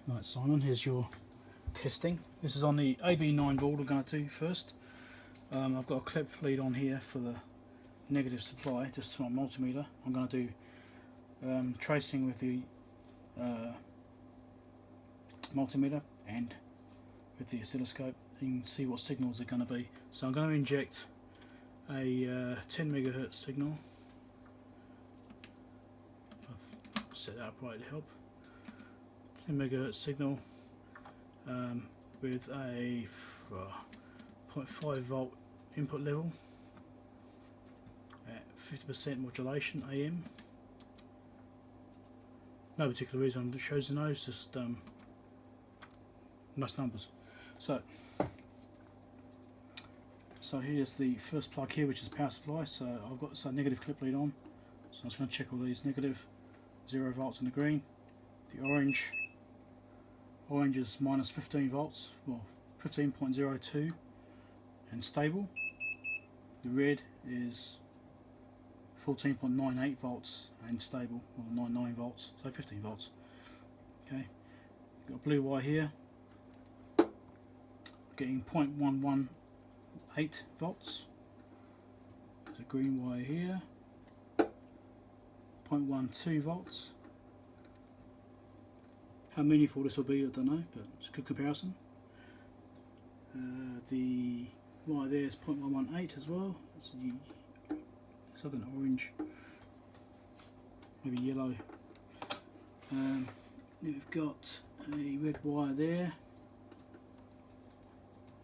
Right, Simon, here's your testing. This is on the AB9 board I'm going to do first. I've got a clip lead on here for the negative supply, just to my multimeter. I'm going to do tracing with the multimeter and with the oscilloscope. You can see what signals are going to be. So I'm going to inject a 10 megahertz signal. I've set that up right to help. 10 megahertz signal with a 0.5 volt input level at 50% modulation AM. No particular reason that shows the nose, just nice numbers. So here's the first plug here, which is power supply. So I've got this negative clip lead on. So I'm just going to check all these negative. 0 volts in the green. The orange is minus 15 volts, well 15.02 and stable. The red is 14.98 volts and stable, or 99 volts, so 15 volts. Okay, got a blue wire here, getting 0.118 volts. There's a green wire here, 0.12 volts. How meaningful this will be, I don't know, but it's a good comparison. The wire there is 0.118 as well. It's like an orange, maybe yellow. We've got a red wire there.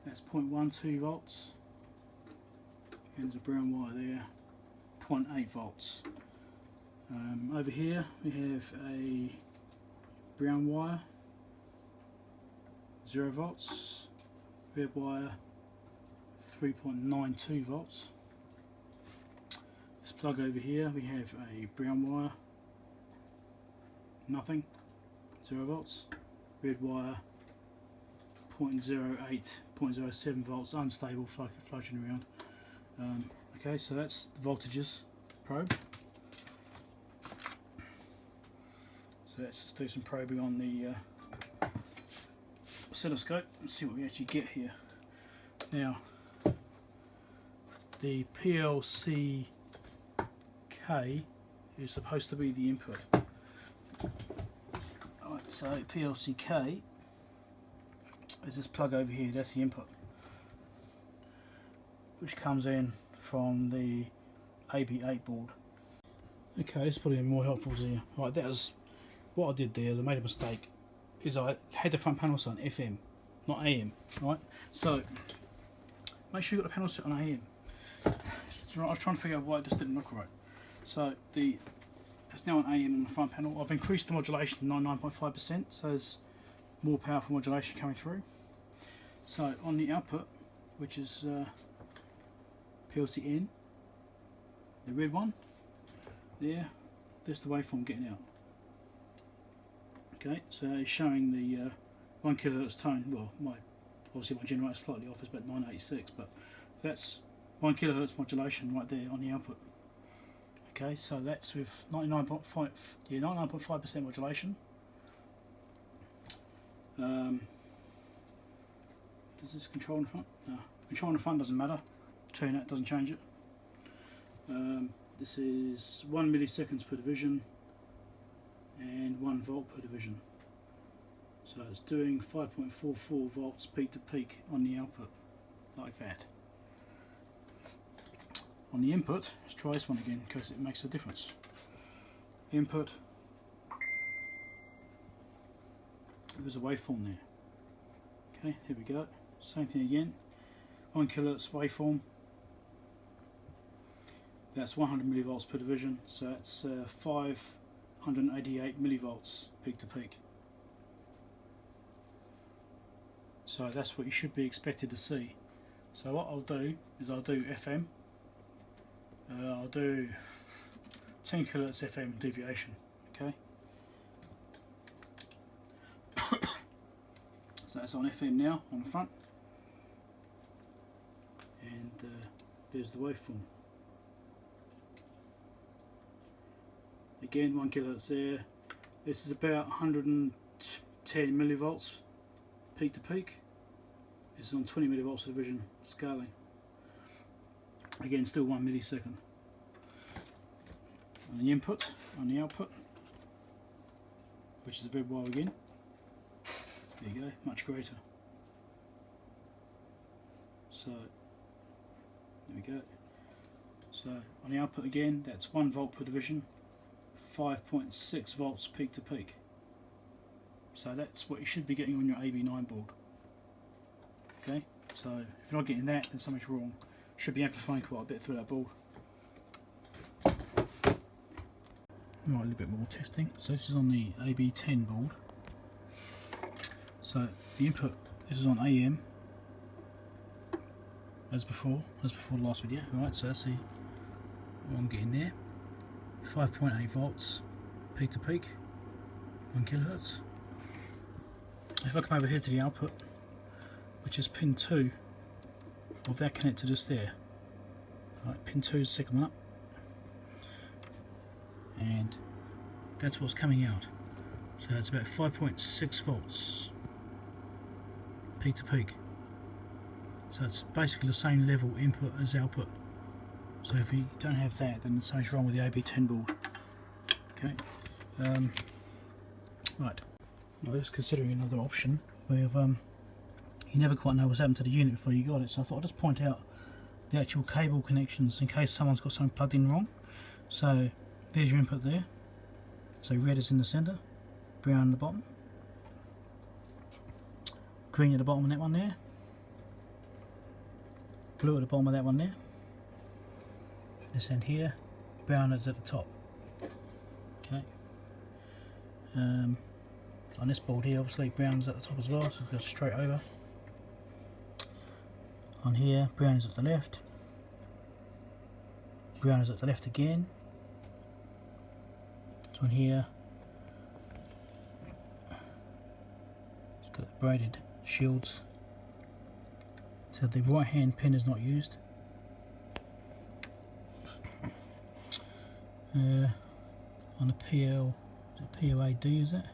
That's 0.12 volts. And there's a brown wire there, 0.8 volts. Over here we have a brown wire, 0 volts, red wire, 3.92 volts. This plug over here, we have a brown wire, nothing, 0 volts, red wire, 0.08, 0.07 volts, unstable, floating around. Okay, so that's the voltages probe. So let's just do some probing on the oscilloscope and see what we actually get here. Now, the PLCK is supposed to be the input. Alright, so PLCK is this plug over here, that's the input, which comes in from the AB8 board. Okay, this is probably more helpful to you. Right, that was what I did there. I made a mistake. Is I had the front panel set on FM, not AM. Right, so make sure you got the panel set on AM. I was trying to figure out why it just didn't look right. So it's now on AM on the front panel. I've increased the modulation to 99.5%, so there's more powerful modulation coming through. So on the output, which is PLCN, the red one there, there's the waveform getting out. Okay, so it's showing the 1 kHz tone. Well, obviously my generator's slightly off, it's about 986, but that's 1 kHz modulation right there on the output. Okay, so that's with 99.5% modulation. Does this control in front? No, control in the front doesn't matter. Tune it doesn't change it. This is 1 milliseconds per division and 1 volt per division. So it's doing 5.44 volts peak to peak on the output, like that. On the input, let's try this one again in case it makes a difference. Input, there's a waveform there. Okay, here we go. Same thing again. 1 kHz waveform. That's 100 millivolts per division, so that's 588 millivolts peak to peak. So that's what you should be expected to see. So what I'll do is I'll do FM. I'll do 10 kHz FM deviation. Okay. So that's on FM now on the front, and there's the waveform. Again, 1 kHz there. This is about 110 10 millivolts peak to peak. This is on 20 millivolts division scaling. Again, still 1 millisecond. On the input, on the output, which is a red wire again. There you go, much greater. So, there we go. So, on the output again, that's 1 volt per division, 5.6 volts peak to peak. So that's what you should be getting on your AB9 board. Okay, so if you're not getting that, then something's wrong. Should be amplifying quite a bit through that board. Right, a little bit more testing. So this is on the AB10 board. So the input, this is on AM, as before the last video. Right, so let's see what I'm getting there. 5.8 volts peak to peak, 1 kilohertz. If I come over here to the output, which is pin 2 of that connector just there. Right, pin 2 is the second one up, and that's what's coming out. So it's about 5.6 volts peak to peak. So it's basically the same level input as output. So if you don't have that, then something's wrong with the AB10 board. Okay. Right. I was considering another option where you never quite know what's happened to the unit before you got it. So I thought I'd just point out the actual cable connections in case someone's got something plugged in wrong. So there's your input there. So red is in the centre, brown at the bottom, green at the bottom of that one there, blue at the bottom of that one there. This end here, brown is at the top. Okay. On this board here, obviously brown's at the top as well, so it goes straight over. On here, brown is at the left, brown is at the left again. This one here, it's got the braided shields, so the right hand pin is not used. On the PL, is it POAD, is it?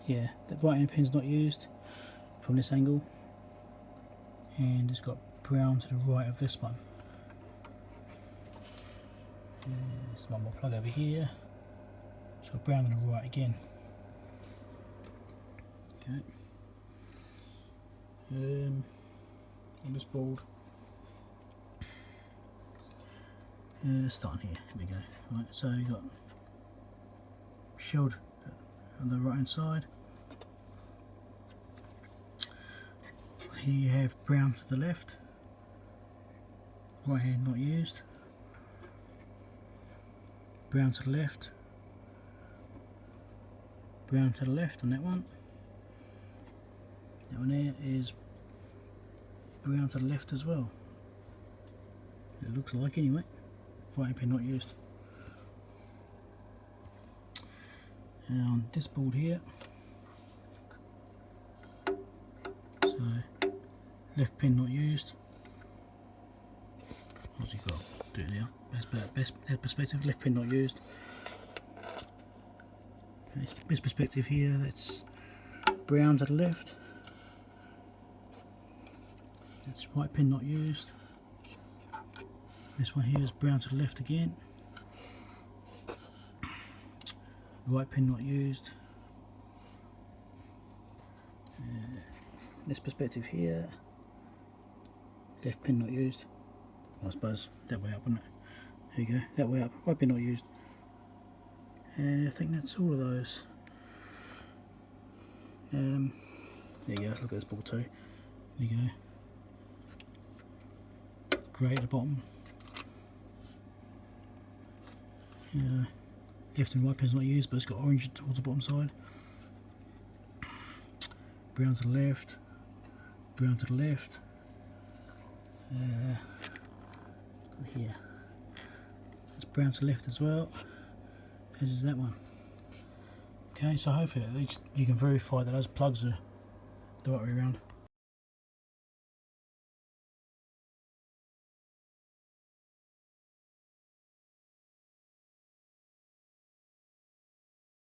Yeah, the right hand pin's not used from this angle, and it's got brown to the right of this one. There's one more plug over here, it's got brown to the right again. Okay. On this board, starting here, here we go. Right, so you got shield on the right hand side. Here you have brown to the left, right hand not used, brown to the left, brown to the left on that one. That one there is brown to the left as well. It looks like anyway. Right hand pin not used. And on this board here, so left pin not used. What's he got? Do it now. Best perspective. Left pin not used. This perspective here, that's brown to the left. That's right pin not used. This one here is brown to the left again. Right pin not used. This perspective here, left pin not used. I suppose that way up, isn't it? There you go, that way up, right pin not used. I think that's all of those. There you go, let's look at this board too. There you go. Grey at the bottom. Left and right pin's not used, but it's got orange towards the bottom side. Brown to the left, brown to the left. Here, it's brown to the left as well, as is that one. Okay, so hopefully at least you can verify that those plugs are the right way around.